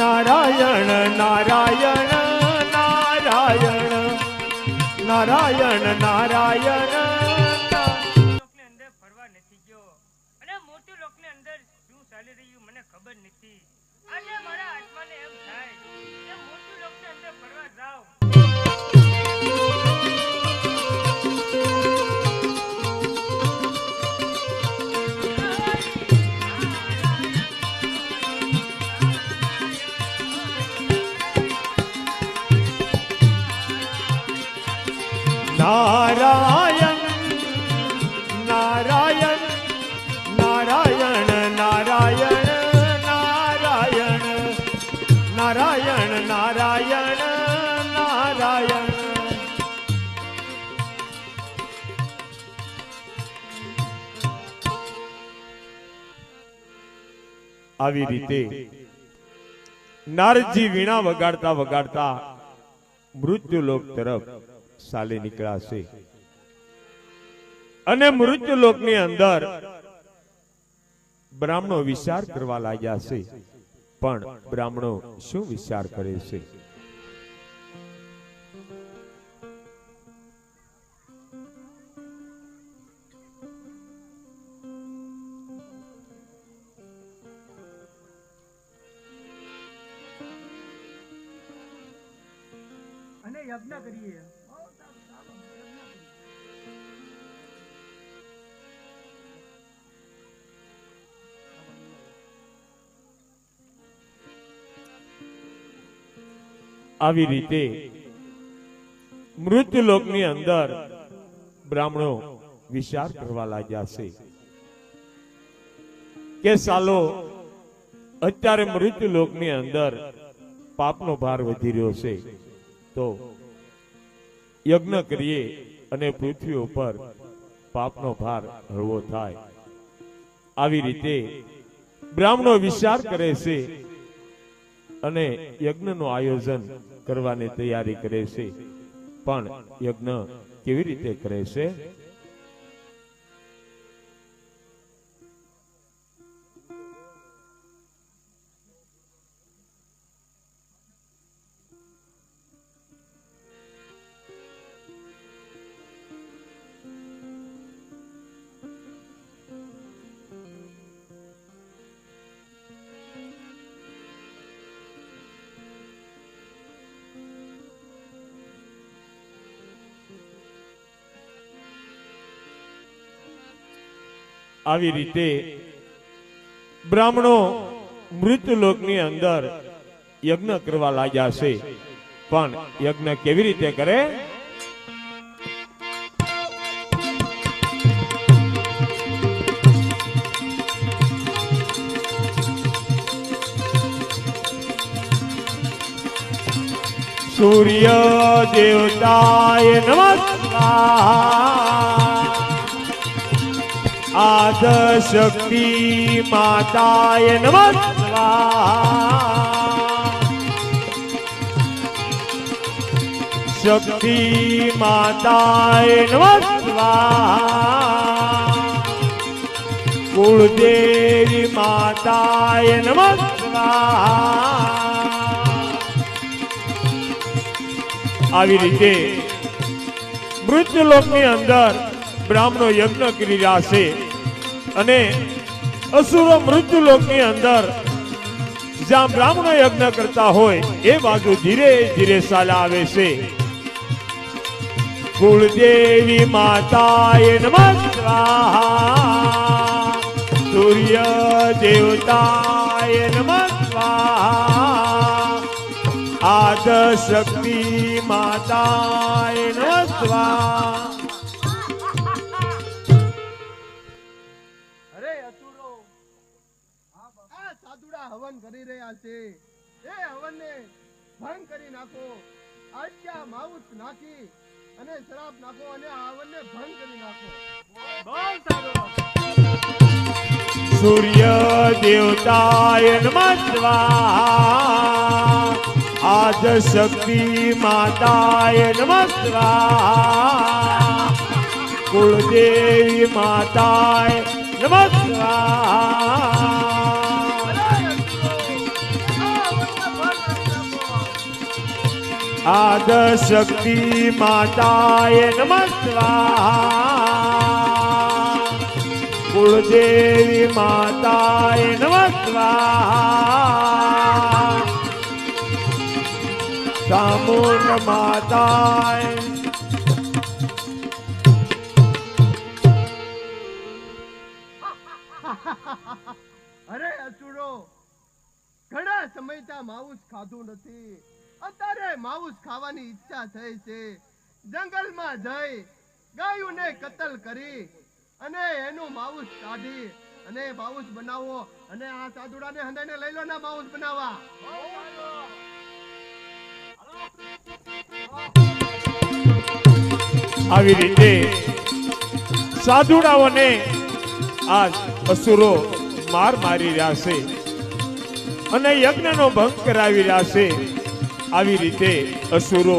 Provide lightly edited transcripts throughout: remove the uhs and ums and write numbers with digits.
નારાયણ નારાયણ નારાયણ નારાયણ નારાયણ અંદર ફરવા નથી ગયો અને મોટી લોકની અંદર શું ચાલી રહ્યું મને ખબર નથી. આજે મારા આત્માને એમ થાય કે મોટી લોકની અંદર ફરવા જાવ. નારાયણ નારાયણ નારાયણ નારાયણ નારાયણ નારાયણ નારાયણ નારાયણ. આવી રીતે નારદજી વીણા વગાડતા વગાડતા મૃત્યુલોક તરફ ચાલી નીકળ્યા છે અને મૃત્યુલોકની અંદર બ્રાહ્મણો વિચાર કરવા લાગ્યા છે. પણ બ્રાહ્મણો શું વિચાર કરે છે? અને યજ્ઞ કરીએ. આવી રીતે મૃત્યુલોકની અંદર બ્રાહ્મણો વિચાર કરવા લાગ્યા છે કે સાલો અત્યારે મૃત્યુલોકની અંદર પાપનો ભાર વધી રહ્યો છે, તો યજ્ઞ કરીએ અને પૃથ્વી ઉપર પાપનો ભાર હળવો થાય. આવી રીતે બ્રાહ્મણો વિચાર કરે છે અને યજ્ઞનું આયોજન કરવાની તૈયારી કરે છે. પણ યજ્ઞ કેવી રીતે કરે છે? આવી રીતે બ્રાહ્મણો મૃત્યુલોકની અંદર યજ્ઞ કરવા લાગ્યા છે. પણ યજ્ઞ કેવી રીતે કરે? સૂર્ય દેવતાય નમસ્કાર, આદ શક્તિ માતાય નમસ્કાર, શક્તિ માતાય નમસ્કાર, કુળદેવી માતાય નમસ્કાર. આવી રીતે મૃત્યુલોકની અંદર બ્રાહ્મણો યજ્ઞ કરી રહ્યા છે અને અસુરો મૃત્યુલોકની અંદર જ્યાં બ્રાહ્મણો યજ્ઞ કરતા હોય એ બાજુ ધીરે ધીરે ચાલ્યા આવે છે. કુળદેવી માતાય નમસ્કાર, સૂર્ય દેવતાય નમસ્કાર, આદ શક્તિ માતાય નમસ્કાર. હવન કરી રહ્યા છે, એ હવનને ભંગ કરી નાખો. આજ્ઞા માઉસ નાખી અને શરાબ નાખો અને આ હવનને ભંગ કરી નાખો. બહુ સારું. સૂર્ય દેવતાય નમસ્કાર, આદ શક્તિ માતાય નમસ્કાર, કુળદેવી માતાય નમસ્કાર. આદ શક્તિ માતાય નમઃ સ્વાહા કુળદેવી માતાય નમઃ સ્વાહા ચામુંડ માતાય અરે અસુરો ઘણા સમયથી માઉસ ખાધું નથી. અત્યારે માઉસ ખાવાની ઈચ્છા થઈ છે. જંગલમાં જઈ ગાયોને કતલ કરી અને એનું માઉસ કાઢી અને માઉસ બનાવો અને આ સાધુડાને હંદાઈને લઈ લો ને માઉસ બનાવવા. આવી રીતે સાધુડાઓને આ અસુરો માર મારી રહ્યા છે અને યજ્ઞનો ભંગ કરાવી રહ્યા છે. આવી રીતે અસુરો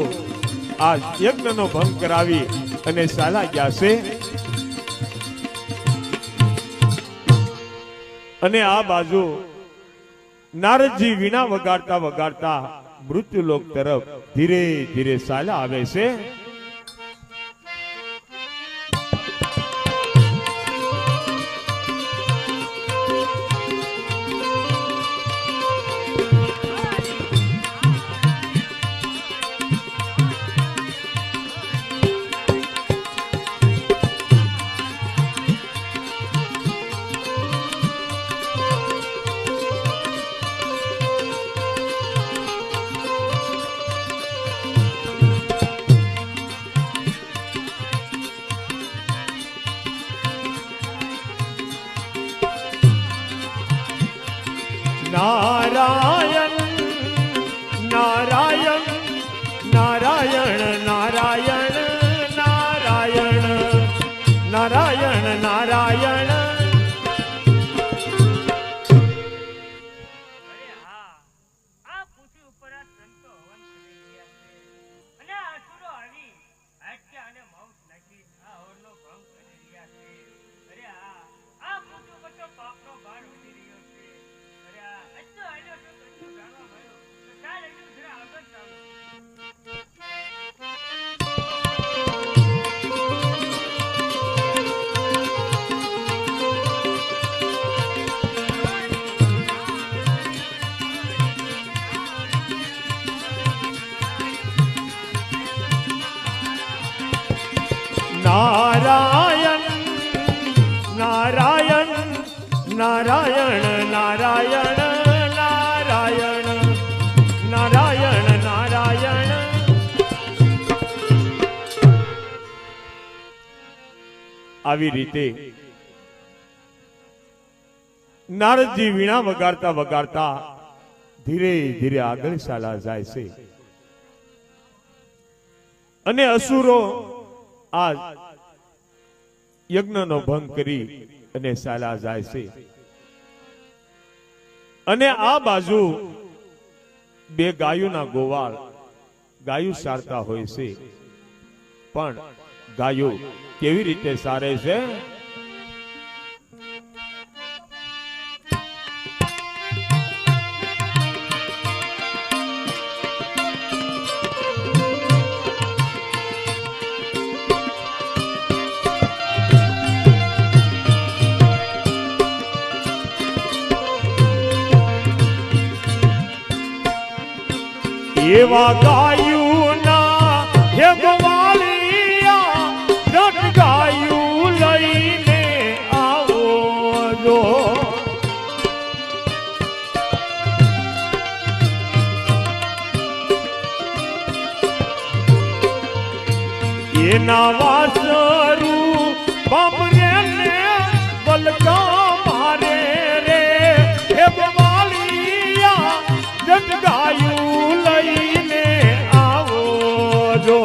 આ યજ્ઞનો ભંગ કરાવી અને ચાલા ગયા છે. અને આ બાજુ નારદજી વીણા વગાડતા વગાડતા મૃત્યુલોક તરફ ધીરે ધીરે ચાલ્યા આવે છે. નારાયણ નારાયણ નારાયણ નારાયણ નારાયણ નારાયણ નારાયણ. અરે હા, આ પૃથ્વી ઉપર આ સંતો હવન કરી રહ્યા છે અને આ અસુરો આવી હાડક્યા અને માઉસ નાખી આ હવનનો ભંગ કરી રહ્યા છે. અરે હા, આ પૃથ્વી ઉપર તો પાપનો ભાર વધી રહ્યો છે. અરે હા, આજનો આલ્યો તો કશું જાણવા મળ્યું તો ચાલ એટલું જરા આગળ ચાલો. નારાયણ નારાયણ નારાયણ નારાયણ નારાયણ નારાયણ નારાયણ. આવી રીતે નારદજી વીણા વગાડતા વગાડતા ધીરે ધીરે આગળ ચાલા જાય છે અને અસુરો આ યજ્ઞનો ભંગ કરી અને ચાલા જાય છે. અને આ બાજુ બે ગાયોના ગોવાળ ગાયું સારતા હોય છે. પણ ગાયો કેવી રીતે સારે છે? એવા ગાયુના હે ગોવાળિયા રટ ગાયું લઈને આવો જો. એના વાસરું બાપરે ને બલકા મારે રે હે ગોવાળિયા રટ ગાયું લઈને આવો જો.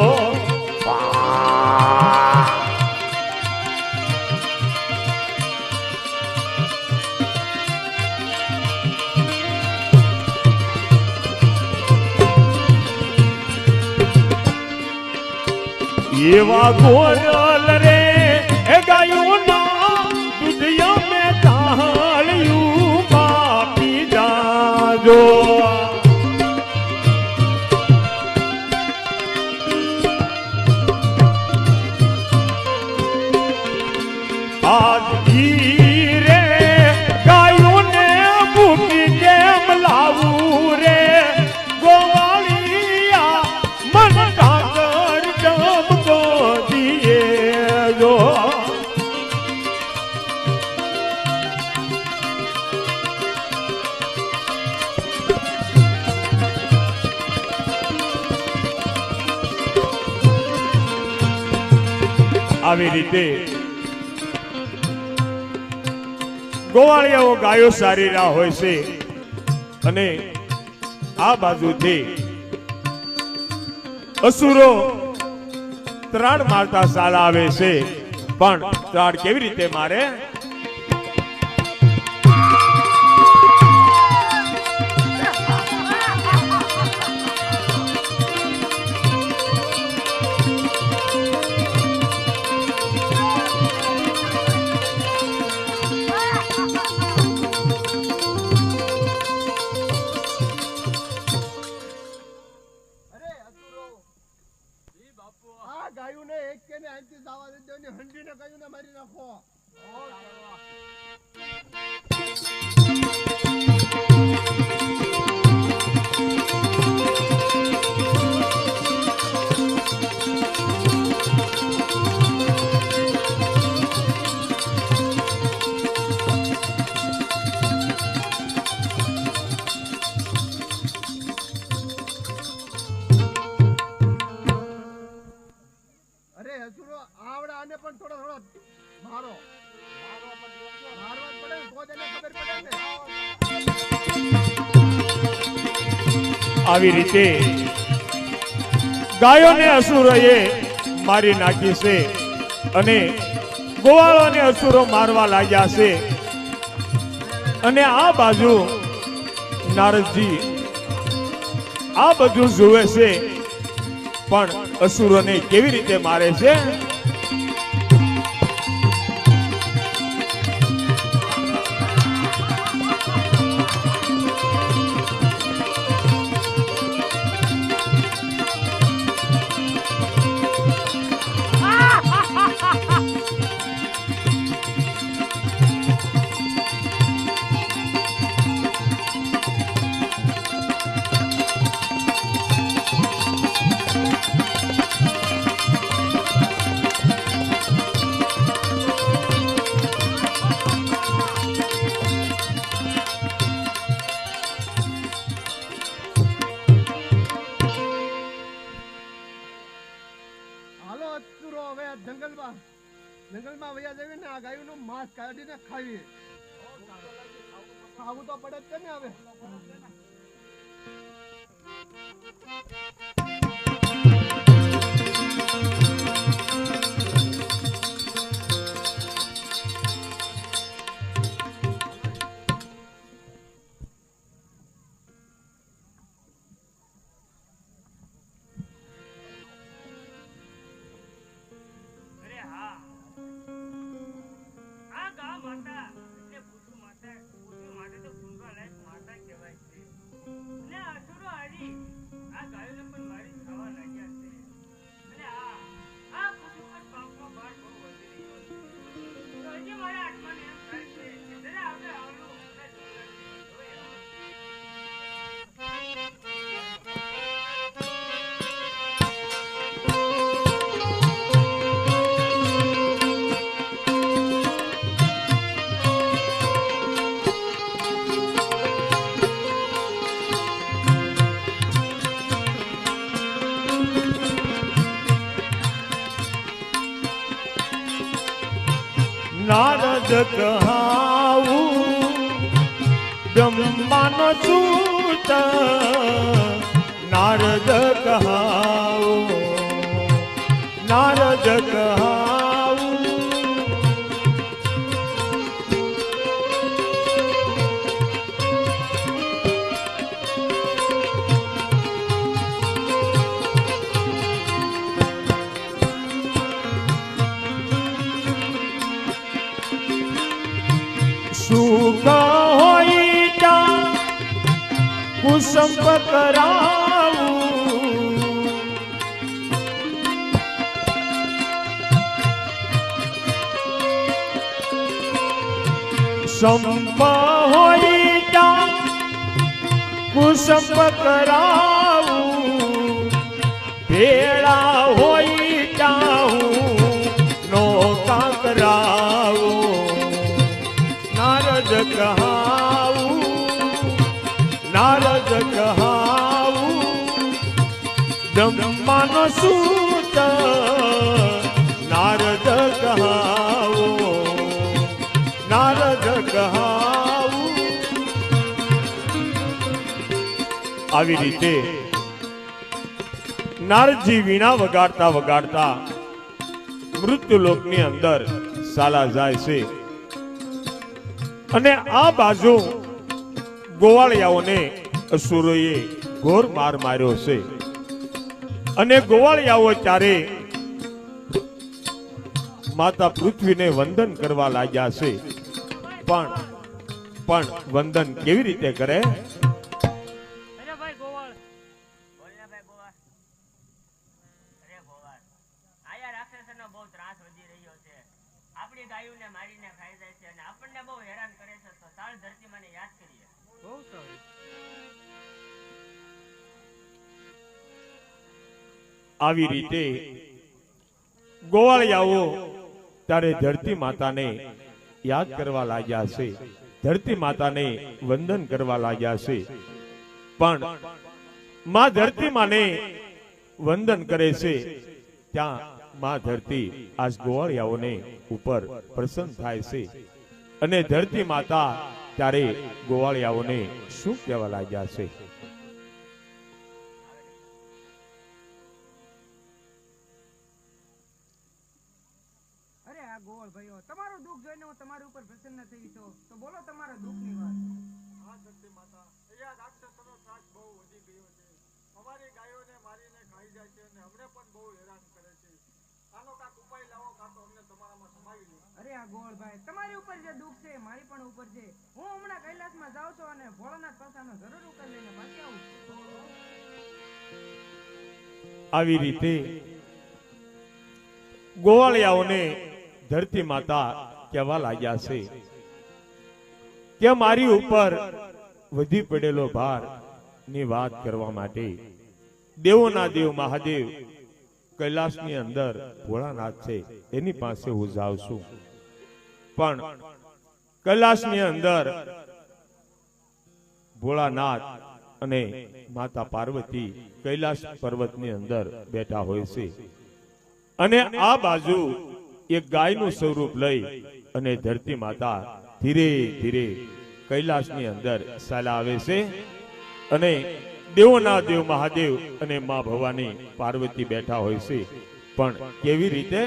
એવા ગોરલ રે એ ગાયું ના દુધિયા મેં તાળ્યું પાપી જાજો. આવી રીતે ગોવાળિયાઓ ગાયો સારી રહ્યા હોય છે અને આ બાજુથી અસુરો ત્રાડ મારતા ચાલા આવે છે, પણ ત્રાડ કેવી રીતે મારે? ગાયુંને એક કે ને આંથી જવા દેજો ને હંડીને ગાયુંને મારી નાખો. આને પણ થોડો મારો મારવા પડે તો જ એને ખબર પડે ને. આવી રીતે ગાયોને અસુરોએ મારી નાખી છે અને ગોવાળોને અસુરો મારવા લાગ્યા છે. અને આ બાજુ નારદજી આ બધું જુએ છે, પણ અસુરોને કેવી રીતે મારે છે? જંગલમાં વયા જઈએ ને આ ગાયનું માંસ કાઢીને ખાઈએ. ખાવું તો પડે જ ને હવે. નારદ કહાવું બ્રહ્માનો સૂત, નારદ કહાવું, નારદ કહાવું. સુખ હોય ત્યાં કુસંપ કરાવું, સંપ હોય ત્યાં કુસંપ કરાવું, ભેળા હોય ત્યાં નોકા કરાવું. નારદ કહાવું, નારદ કહાવું બ્રહ્માનો સૂત, નારદ આવી રીતે નારદજી વીણા વગાડતા વગાડતા મૃત્યુલોકની અંદર સાલા જાય છે અને આ બાજુ ગોવાળિયાઓને અસુરોએ ઘોર માર માર્યો છે અને ગોવાળિયાઓ ત્યારે માતા પૃથ્વીને વંદન કરવા લાગ્યા છે પણ વંદન કેવી રીતે કરે? અરે ભાઈ ગોવાળ, બોલ ને ભાઈ ગોવાળ. અરે ગોવાળ, આયા રાક્ષસોનો બહુ ત્રાસ વધી રહ્યો છે. આપણી ગાયોને મારીને ખાઈ જાય છે અને આપણને બહુ હેરાન કરે છે. તો ચાલ ધરતી માને યાદ કરીએ. બહુ સારું. આવી રીતે ગોવાળિયાઓ ત્યારે ધરતી માતાને યાદ કરવા લાગ્યા છે, ધરતી માતાને વંદન કરવા લાગ્યા છે. પણ માં ધરતી માને વંદન કરે છે ત્યાં માં ધરતી આજ ગોવાળિયાઓને ઉપર પ્રસન્ન થાય છે અને ધરતી માતા ત્યારે ગોવાળિયાઓને શું કહેવા લાગ્યા છે? અરે આ ગોળ ભાઈઓ, તમારું દુઃખ જોઈને હું તમારી ઉપર પ્રસન્ન થઈ છું. તો બોલો તમારા દુઃખની વાત. હા ધરતી માતા, અહીંયા રાક્ષસોનો ત્રાસ બહુ વધી ગયો છે. અમારી ગાયોને મારીને ખાઈ જાય છે અને અમને પણ બહુ હેરાન કરે છે. આનો કાંક ઉપાય લાવો, કાં તો અમને તમારામાં સમાવી લો. અરે આ ગોળ ભાઈ, તમારી ઉપર જે દુઃખ છે મારી પણ ઉપર છે. હું હમણાં કૈલાસમાં જાઉં છું અને ભોળાનાથ પાસાનો જરૂર ઉકેલ લઈને પાછી આવું છું. આવી રીતે ગોવાળિયાઓને ધરતી માતા કહેવા લાગ્યા છે કે મારી ઉપર વધી પડેલો ભાર ની વાત કરવા માટે દેવોના દેવ મહાદેવ કૈલાસની અંદર ભોળાનાથ છે એની પાસે હું જાઉં છું. પણ કૈલાસની અંદર ભોળાનાથ અને માતા પાર્વતી કૈલાસ પર્વતની અંદર બેઠા હોય છે અને આ બાજુ એક ગાયનું સ્વરૂપ લઈ અને ધરતી માતા ધીરે ધીરે કૈલાસની અંદર ચાલ્યા આવે છે અને દેવોના દેવ મહાદેવ અને મા ભવાની પાર્વતી બેઠા હોય છે. પણ કેવી રીતે?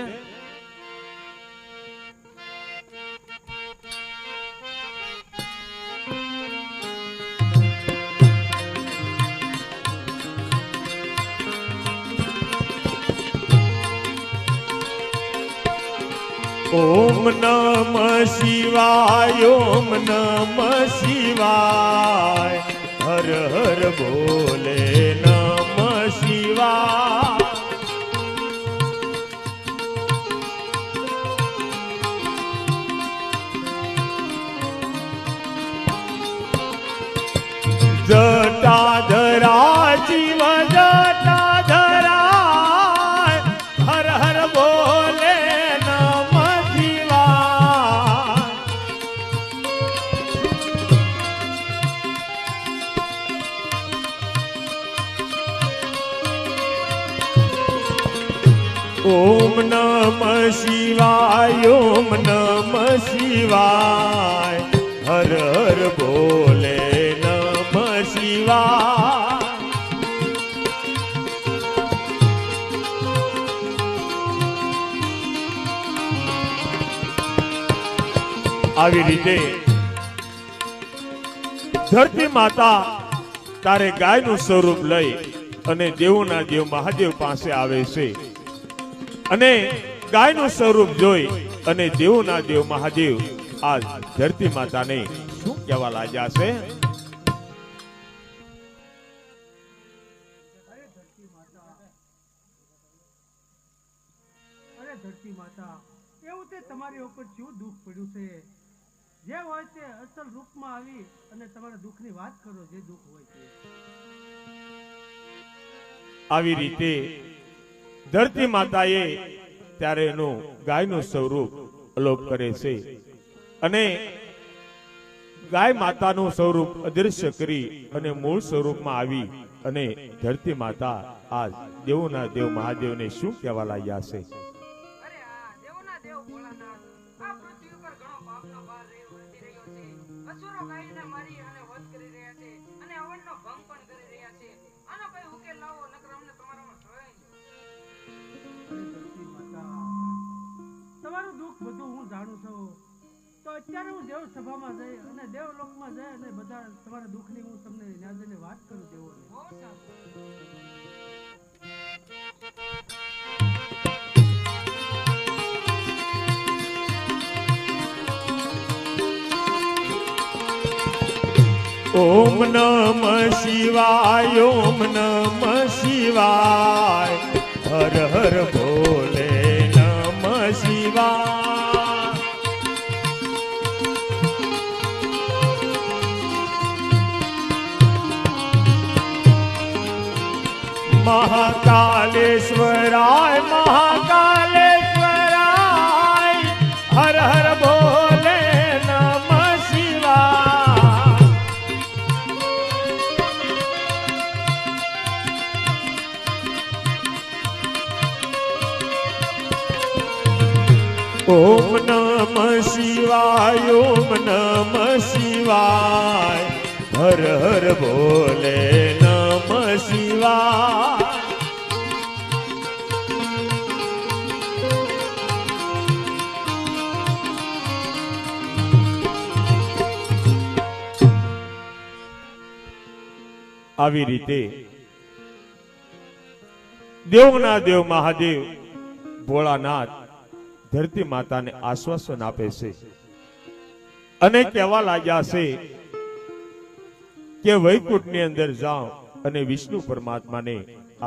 ઓમ નમઃ શિવાય, ઓમ નમઃ શિવાય, હર હર બોલે નમઃ શિવાય. જટાધરા જીવ જટાધરા, હર હર બોલે નમઃ શિવાય. ઓમ નમઃ શિવાય, ઓમ નમઃ શિવાય, હર હર બોલે નમઃ શિવાય. આવી રીતે ધરતી માતા તારે ગાયનું સ્વરૂપ લઈ અને દેવોના દેવ મહાદેવ પાસે આવે છે અને ગાયનું સ્વરૂપ જોઈ અને દેવોના દેવ મહાદેવ આ ધરતી માતાને શું કહેવા લાગ્યા છે? અરે ધરતી માતા, અરે ધરતી માતા, એવું તે તમારી ઉપર શું દુઃખ પડ્યું છે? જે હોય તે અસલ રૂપમાં આવી અને તમારા દુઃખની વાત કરો, જે દુઃખ હોય તે. આવી રીતે ધરતી માતાએ ત્યારે એનું ગાયનું સ્વરૂપ અલોપ કરે છે અને ગાય માતાનું સ્વરૂપ અદૃશ્ય કરી અને મૂળ સ્વરૂપમાં આવી અને ધરતી માતા આ દેવોના દેવ મહાદેવને શું કહેવા લાગ્યા છે? અરે આ દેવોના દેવ ભોળાનાથ, આ પૃથ્વી ઉપર ઘણો પાપનો ભાર વધી રહ્યો છે. અસુરો ગાયને મારી અને વધ કરી રહ્યા છે અને હવનનો ભંગ પણ કરી રહ્યા છે. દુઃખ બધું હું જાણું છું. તો અત્યારે હું દેવ સભામાં જઈ અને દેવલોકમાં જઈ અને બધા તમારા દુઃખની હું તમને ન્યાજને વાત કરું દેવોને. ઓમ નમઃ શિવાય, ઓમ નમઃ શિવાય, હર હર ભોલે નમઃ શિવાય. મહાકાલેશ્વરાય, મહાકાલેશ્વરાય, હર હર ભોલે નમઃ શિવાય. ઓમ નમઃ શિવાય, ઓમ નમઃ શિવાય, હર હર ભોલે નમઃ શિવાય. આવી રીતે દેવના દેવ મહાદેવ ભોળાનાથ ધરતી માતાને આશ્વાસન આપે છે અને કહેવા લાગ્યા છે કે વૈકુંઠની અંદર જાઓ અને વિષ્ણુ પરમાત્માને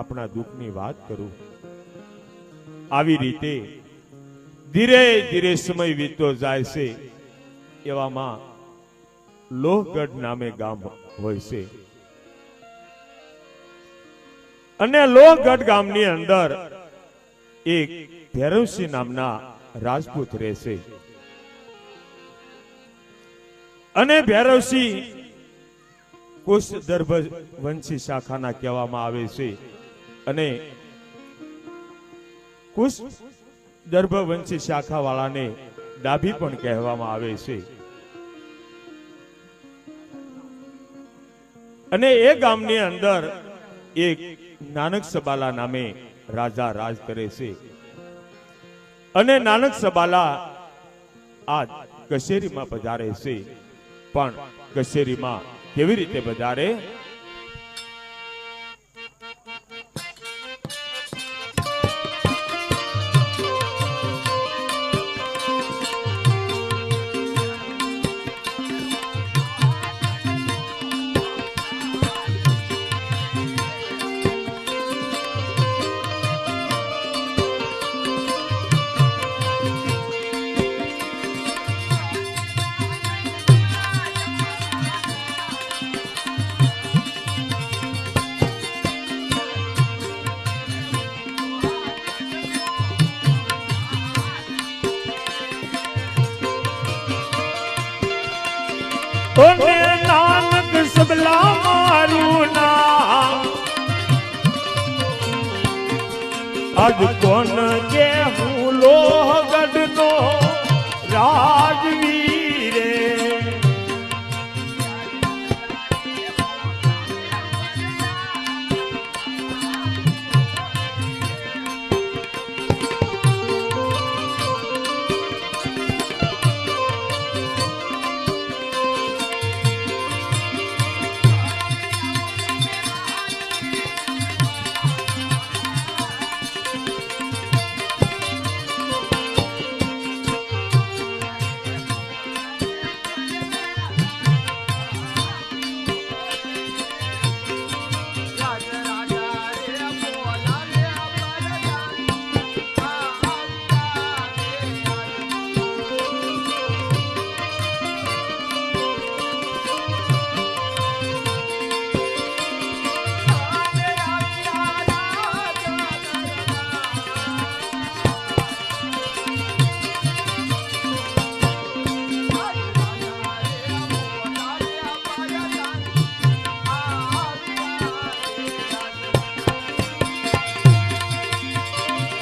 આપણા દુઃખની વાત કરું. આવી રીતે ધીરે ધીરે સમય વીતતો જાય છે. એવામાં લોહગઢ નામે ગામ હોય છે અને લોહગઢ ગામની અંદર એક ભૈરવસિંહ નામના રાજપૂત રહેશે અને ભૈરવસિંહ કુશદર્ભ વંશી શાખાના કહેવામાં આવે છે અને કુશદર્ભ વંશી શાખા વાળાને ડાભી પણ કહેવામાં આવે છે. અને એ ગામની અંદર એક નાનક સબાલા નામે રાજા રાજ કરે છે અને નાનક સબાલા આજ કચેરીમાં પધારે છે. પણ કચેરીમાં કેવી રીતે પધારે? ઓને નાનક સબલા મારું નામ આજ કોણ કે હું લોહગઢ નો રાજવીરે.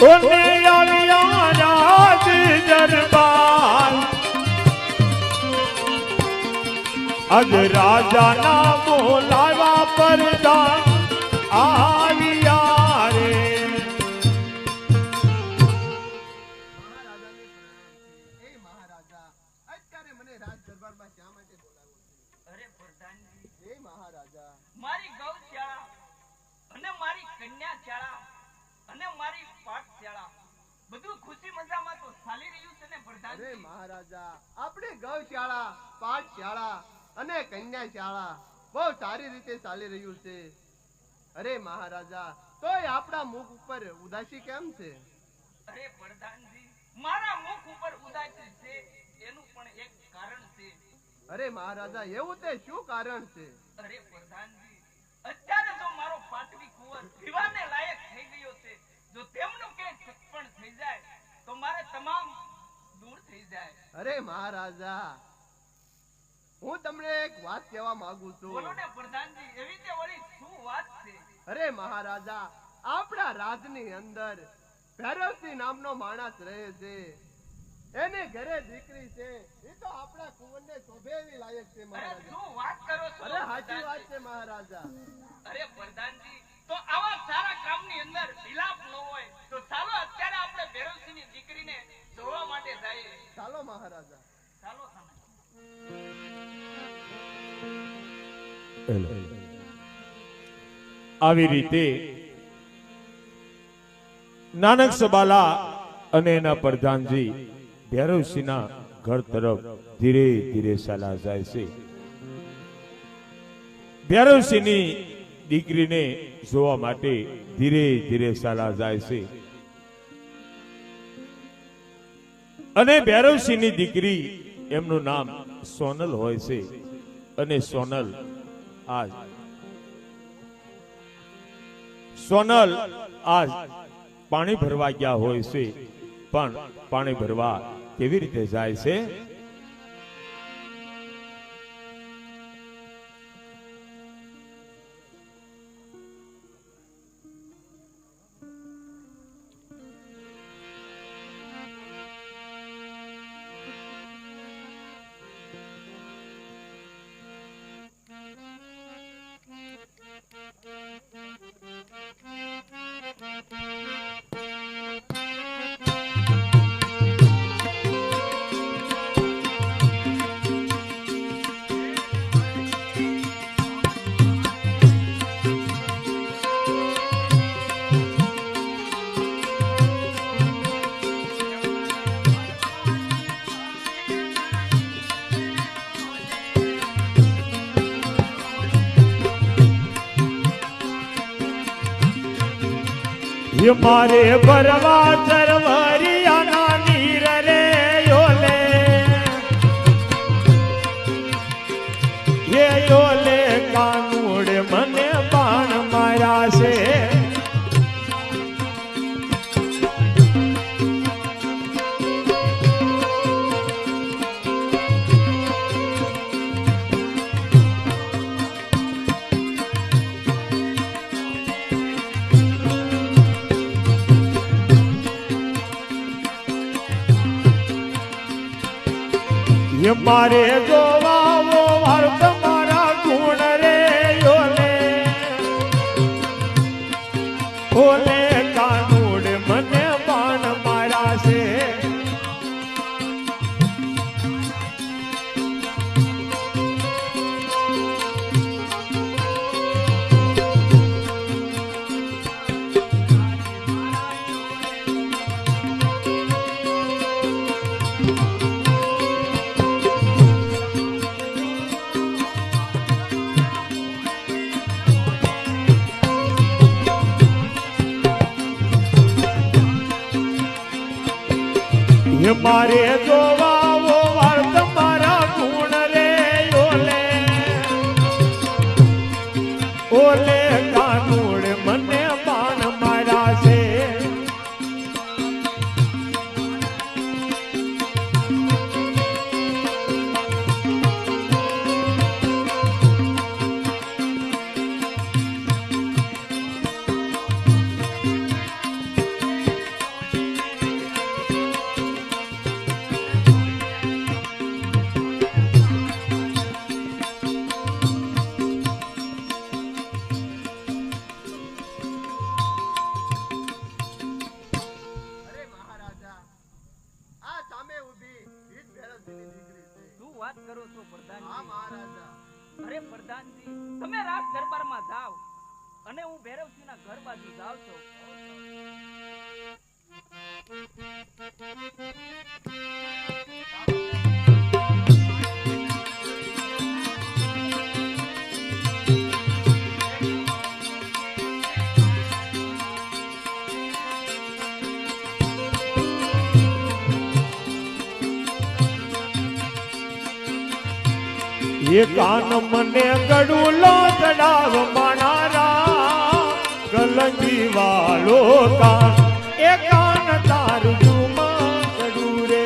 ઓને આવ્યા રાજ દરબાર અજ રાજાના બોલાવા પરદાન આવ્યા રે. મને રાજ દરબારમાં શા માટે બોલાવો છે? અરે પ્રધાનજી, હે મહારાજા, મારી ગૌશાળા અને મારી કન્યાશાળા અને મારી પાઠશાળા બધું ખુશી મજામાં તો ચાલી રહ્યું છે ને અરે પ્રધાનજી? મહારાજા, આપણે ગૌશાળા, પાઠશાળા અને કન્યાશાળા બહુ સારી રીતે ચાલી રહ્યું છે. અરે મહારાજા, તોય આપણા મુખ ઉપર ઉદાસી કેમ છે? અરે પ્રધાનજી, મારા મુખ ઉપર ઉદાસી છે એનું પણ એક કારણ છે. અરે મહારાજા, એવું તે શું કારણ છે? અરે પ્રધાનજી, અત્યારે જો મારો પાટવી કુંવર વિવાહને લાયક થઈ ગયો છે, જો તેમનું કે સત્પણ થઈ જાય તો મારે તમામ દૂર થઈ જાય. અરે મહારાજા, હું તમને એક વાત કહેવા માંગુ છું. બોલો ને પ્રધાનજી, એવી તે વળી શું વાત છે? અરે મહારાજા, આપણા રાજની અંદર ભૈરવસિંહ નામનો માણસ રહે છે. એને ઘરે દીકરી છે. એ તો આપણા કુંવરને શોભે એવી લાયક છે અરે મહારાજા. શું વાત કરો છો અરે સાચી વાત પ્રધાનજી? છે મહારાજા. અરે પ્રધાનજી, તો આવા સારા કામની અંદર વિલાપ ન હોય તો ચાલો અત્યારે આપણે ભૈરવસિંહની દીકરીને જોવા માટે જઈએ. ચાલો મહારાજા. ચાલો સામે. આવી રીતે નાનક સબાલા અને એના પ્રધાનજી ભૈરવસિંહના ઘર તરફ ધીરે ધીરે ચાલા જાય છે. ભૈરવસિંહની દીકરીને જોવા માટે ધીરે ધીરે ચાલા જાય છે. અને ભૈરવસિંહની દીકરી એમનું નામ સોનલ હોય છે. અને સોનલ આજ પાણી ભરવા ગયા હોય છે. પણ પાણી ભરવા કેવી રીતે જાય છે? મારે ભરવા ચરવરિયાના નીર રે યોલે એ યોલે કાનુડ મને બાણ માર્યા છે. મારે જોવાવો વાર તમારા ગુણ રે યોલે ઓલે કાનુડ મને બાણ માર્યા છે. વાત કરો છો હા પ્રધાનજી? મહારાજા. અરે પ્રધાનજી, તમે રાજ દરબારમાં જાઓ અને હું ભૈરવસિંહના ઘર બાજુ જાઉં છું. એ કાન મને ગડુલો ચડાવ માણારા ગલંજી વાળો કાન એ કાન તારું જુમા ગડું રે.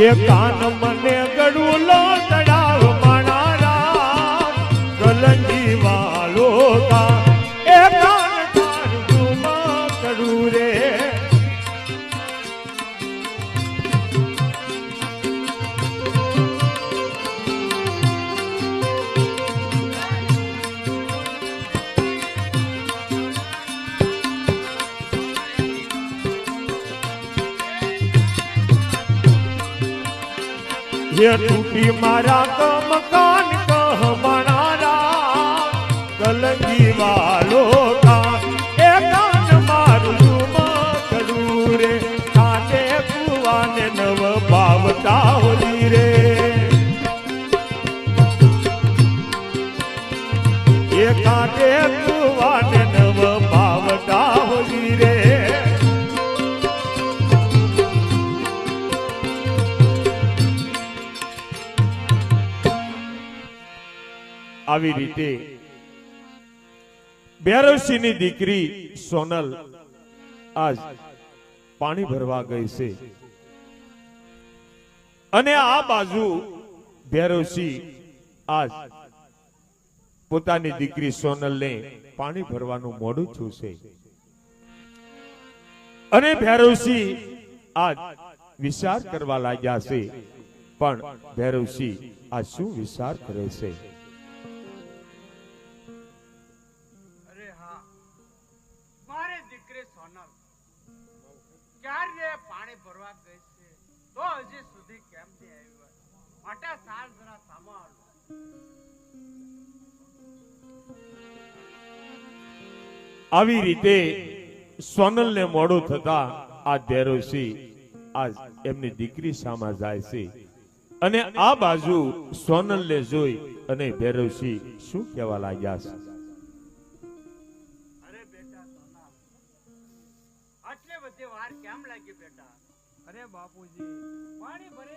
એ કાન મને ગડુલો ચડાવ માણારા ગલંજી વાળો કાન એ કાન તારું જુમા ગડું રે. ये टूटी मारा का मकान कह बनारा गलंगी वालो का ए कान मारू करू रे काटे कुवाने नव पावता होली रे. ये काटे कुवाने नव पावता होली रे. આવી રીતે ભૈરવસિંહની દીકરી સોનલ આજ પાણી ભરવા ગઈ છે અને આ બાજુ ભૈરવસિંહ આજ પોતાની દીકરી સોનલને પાણી ભરવાનું મોડું થયું છે અને ભૈરવસિંહ આજ વિચાર કરવા લાગ્યા છે. પણ ભૈરવસિંહ આ શું વિચાર કરે છે? ક્યારે પાણી ભરવા ગઈ છે તો હજી સુધી કેમ નહીં આવી હોય? માટે સાલ જરા સાંભળો. આવી રીતે સોનલને મોડું થતા આ ભૈરવસિંહ આજ એમની દીકરી સામે જાય છે અને આ બાજુ સોનલને જોઈ અને ભૈરવસિંહ શું કહેવા લાગ્યા છે? અરે બેટા સોના, આટલી બધી વાર કેમ લાગી બેટા? અરે બાપુજી, પાણી ભરે